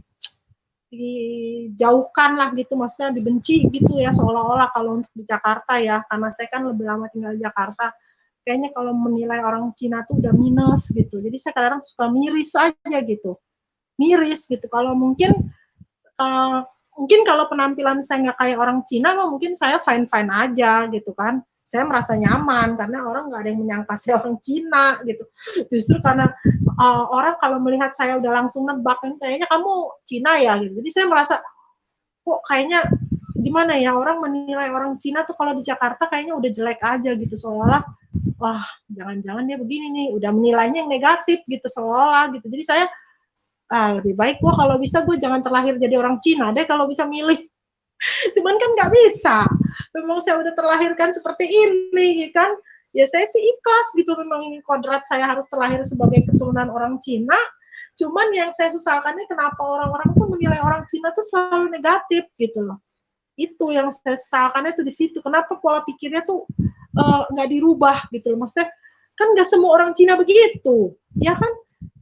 dijauhkan lah gitu, maksudnya dibenci gitu ya, seolah-olah kalau untuk di Jakarta ya, karena saya kan lebih lama tinggal di Jakarta, kayaknya kalau menilai orang Cina tuh udah minus gitu, jadi saya kadang suka miris aja gitu, miris gitu. Kalau uh, mungkin kalau penampilan saya nggak kayak orang Cina, mungkin saya fine fine aja gitu kan, saya merasa nyaman karena orang nggak ada yang menyangka saya orang Cina gitu. Justru karena orang kalau melihat saya udah langsung nebak, kayaknya kamu Cina ya gitu. Jadi saya merasa kok kayaknya gimana ya, orang menilai orang Cina tuh kalau di Jakarta kayaknya udah jelek aja gitu, seolah wah jangan-jangan dia begini nih, udah menilainya yang negatif gitu seolah gitu. Jadi saya lebih baik gue kalau bisa gue jangan terlahir jadi orang Cina deh kalau bisa milih. Cuman kan nggak bisa, memang saya udah terlahirkan seperti ini kan, ya saya sih ikhlas gitu, memang ini kodrat saya harus terlahir sebagai keturunan orang Cina. Cuman yang saya sesalkannya kenapa orang-orang tuh menilai orang Cina tuh selalu negatif gitu loh, itu yang saya sesalkannya tuh di situ, kenapa pola pikirnya tuh nggak dirubah gitu loh, maksudnya kan nggak semua orang Cina begitu ya kan,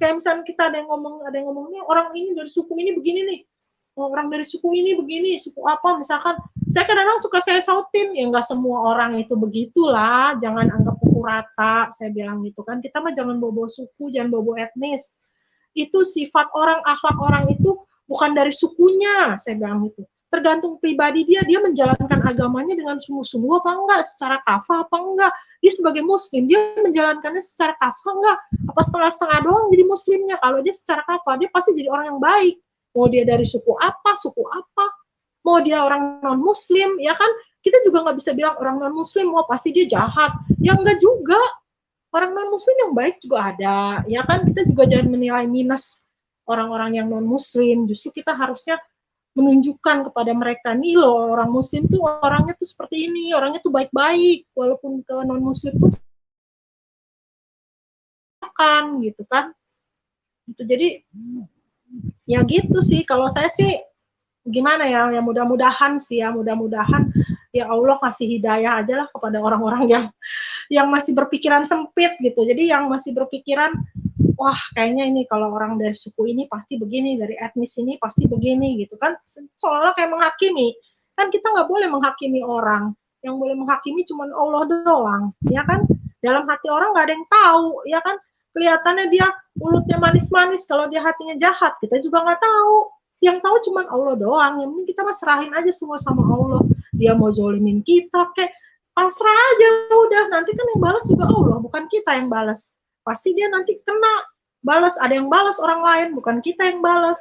kayak misalnya kita ada yang ngomong nih orang ini dari suku ini begini nih, orang dari suku ini begini, suku apa misalkan, saya kadang-kadang suka saya sautin, ya nggak semua orang itu begitulah, jangan anggap pukul rata, saya bilang gitu kan, kita mah jangan bawa suku, jangan bawa etnis, itu sifat orang, akhlak orang itu bukan dari sukunya, saya bilang gitu, tergantung pribadi dia menjalankan agamanya dengan sungguh-sungguh apa enggak, secara kafah apa enggak, dia sebagai muslim, dia menjalankannya secara kafah enggak, apa setengah-setengah doang jadi muslimnya, kalau dia secara kafah, dia pasti jadi orang yang baik, mau dia dari suku apa, mau dia orang non muslim, ya kan, kita juga nggak bisa bilang orang non muslim, oh pasti dia jahat, ya enggak juga, orang non muslim yang baik juga ada, ya kan, kita juga jangan menilai minus orang-orang yang non muslim, justru kita harusnya menunjukkan kepada mereka nih loh, orang muslim tuh orangnya tuh seperti ini, orangnya tuh baik-baik, walaupun ke non muslim pun kan gitu kan, gitu. Jadi ya gitu sih, kalau saya sih gimana ya, ya mudah-mudahan sih ya, mudah-mudahan ya Allah kasih hidayah aja lah kepada orang-orang yang masih berpikiran sempit gitu, jadi yang masih berpikiran wah kayaknya ini kalau orang dari suku ini pasti begini, dari etnis ini pasti begini gitu kan, seolah-olah kayak menghakimi, kan kita nggak boleh menghakimi orang, yang boleh menghakimi cuma Allah doang, ya kan, dalam hati orang nggak ada yang tahu, ya kan, kelihatannya dia mulutnya manis-manis, kalau dia hatinya jahat kita juga nggak tahu, yang tahu cuma Allah doang, yang penting kita mah serahin aja semua sama Allah, dia mau zolimin kita kayak pasrah aja udah, nanti kan yang balas juga Allah, bukan kita yang balas, pasti dia nanti kena balas, ada yang balas orang lain, bukan kita yang balas.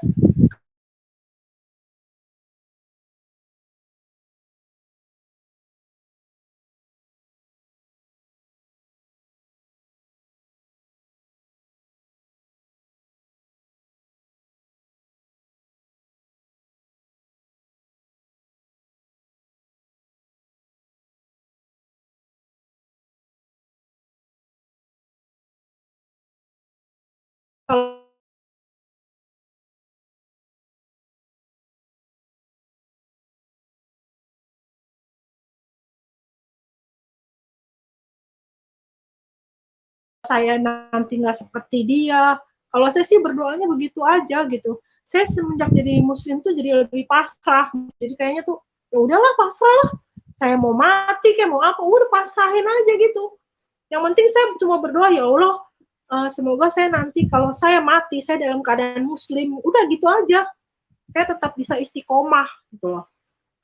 saya nanti nggak seperti dia. Kalau saya sih berdoanya begitu aja gitu. Saya semenjak jadi muslim tuh jadi lebih pasrah. Jadi kayaknya tuh ya udahlah pasrah lah. Saya mau mati kayak mau apa, udah pasrahin aja gitu. Yang penting saya cuma berdoa, ya Allah, semoga saya nanti kalau saya mati saya dalam keadaan muslim. Udah gitu aja. Saya tetap bisa istiqomah gitu loh.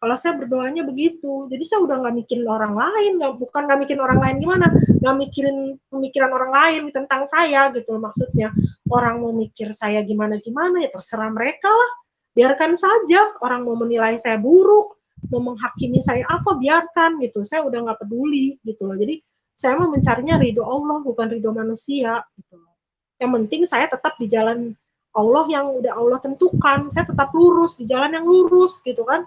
Kalau saya berdoanya begitu, jadi saya udah nggak mikirin orang lain, bukan nggak mikirin orang lain gimana, nggak mikirin pemikiran orang lain tentang saya gitu maksudnya. Orang mau mikir saya gimana-gimana ya terserah mereka lah, biarkan saja. Orang mau menilai saya buruk, mau menghakimi saya apa, biarkan gitu. Saya udah nggak peduli gitu loh. Jadi saya mau mencarinya ridho Allah, bukan ridho manusia gitu loh. Yang penting saya tetap di jalan Allah yang udah Allah tentukan, saya tetap lurus di jalan yang lurus gitu kan,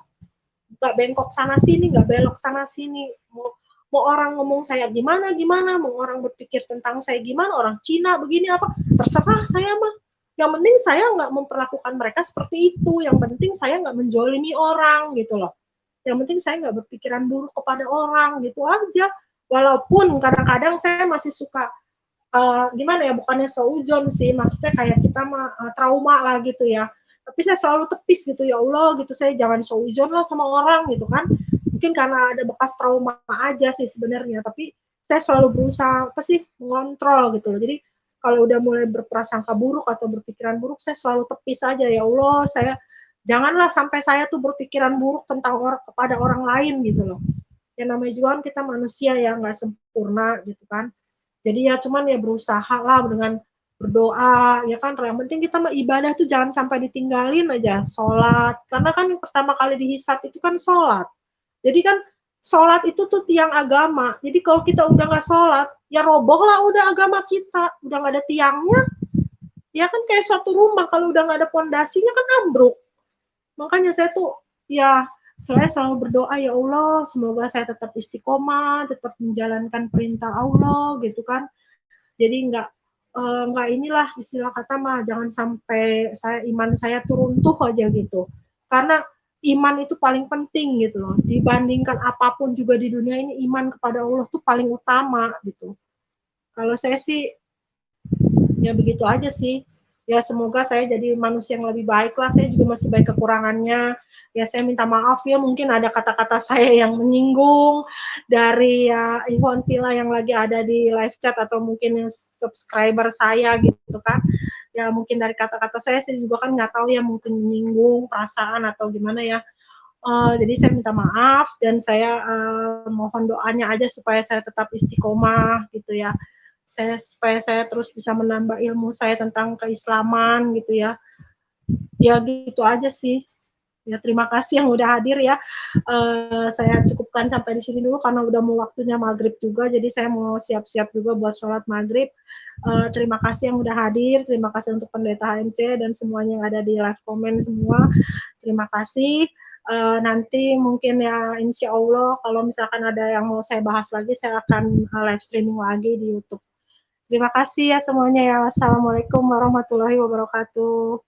nggak bengkok sana sini, nggak belok sana sini. Mau orang ngomong saya gimana gimana, mau orang berpikir tentang saya gimana, orang Cina begini apa, terserah saya mah. Yang penting saya nggak memperlakukan mereka seperti itu. Yang penting saya nggak menjolimi orang gitu loh. Yang penting saya nggak berpikiran buruk kepada orang gitu aja. Walaupun kadang-kadang saya masih suka gimana ya, bukannya seujon sih, maksudnya kayak kita mah trauma lah gitu ya, tapi saya selalu tepis gitu, ya Allah gitu, saya jangan seujon lah sama orang gitu kan, mungkin karena ada bekas trauma aja sih sebenarnya, tapi saya selalu berusaha apa sih mengontrol gitu loh. Jadi kalau udah mulai berprasangka buruk atau berpikiran buruk, saya selalu tepis aja, ya Allah saya janganlah sampai saya tuh berpikiran buruk tentang orang kepada orang lain gitu loh. Yang namanya juga kan kita manusia yang nggak sempurna gitu kan. Jadi ya cuman ya berusaha lah dengan berdoa ya kan, yang penting kita mah ibadah tuh jangan sampai ditinggalin aja, sholat, karena kan yang pertama kali dihisab itu kan sholat. Jadi kan sholat itu tuh tiang agama, jadi kalau kita udah nggak sholat ya roboh lah udah agama kita, udah nggak ada tiangnya ya kan, kayak suatu rumah kalau udah nggak ada pondasinya kan ambruk. Makanya saya tuh ya saya selalu berdoa, ya Allah semoga saya tetap istiqomah, tetap menjalankan perintah Allah gitu kan. Jadi nggak inilah istilah kata mah, jangan sampai iman saya tuh runtuh aja gitu. Karena iman itu paling penting gitu loh. Dibandingkan apapun juga di dunia ini, iman kepada Allah tuh paling utama gitu. Kalau saya sih ya begitu aja sih. Ya semoga saya jadi manusia yang lebih baik lah. Saya juga masih banyak kekurangannya. Ya saya minta maaf ya, mungkin ada kata-kata saya yang menyinggung dari ya Ikhwan Pila yang lagi ada di live chat atau mungkin subscriber saya gitu kan. Ya mungkin dari kata-kata saya juga kan nggak tahu ya, mungkin menyinggung perasaan atau gimana ya. Jadi saya minta maaf dan saya mohon doanya aja supaya saya tetap istiqomah gitu ya. Supaya saya terus bisa menambah ilmu saya tentang keislaman gitu ya. Ya gitu aja sih. Ya terima kasih yang udah hadir ya. Saya cukupkan sampai di sini dulu karena udah mau waktunya maghrib juga. Jadi saya mau siap-siap juga buat sholat maghrib. Terima kasih yang udah hadir. Terima kasih untuk pendeta HMC dan semuanya yang ada di live comment semua. Terima kasih. Nanti mungkin ya insya Allah kalau misalkan ada yang mau saya bahas lagi, saya akan live streaming lagi di YouTube. Terima kasih ya semuanya ya. Assalamualaikum warahmatullahi wabarakatuh.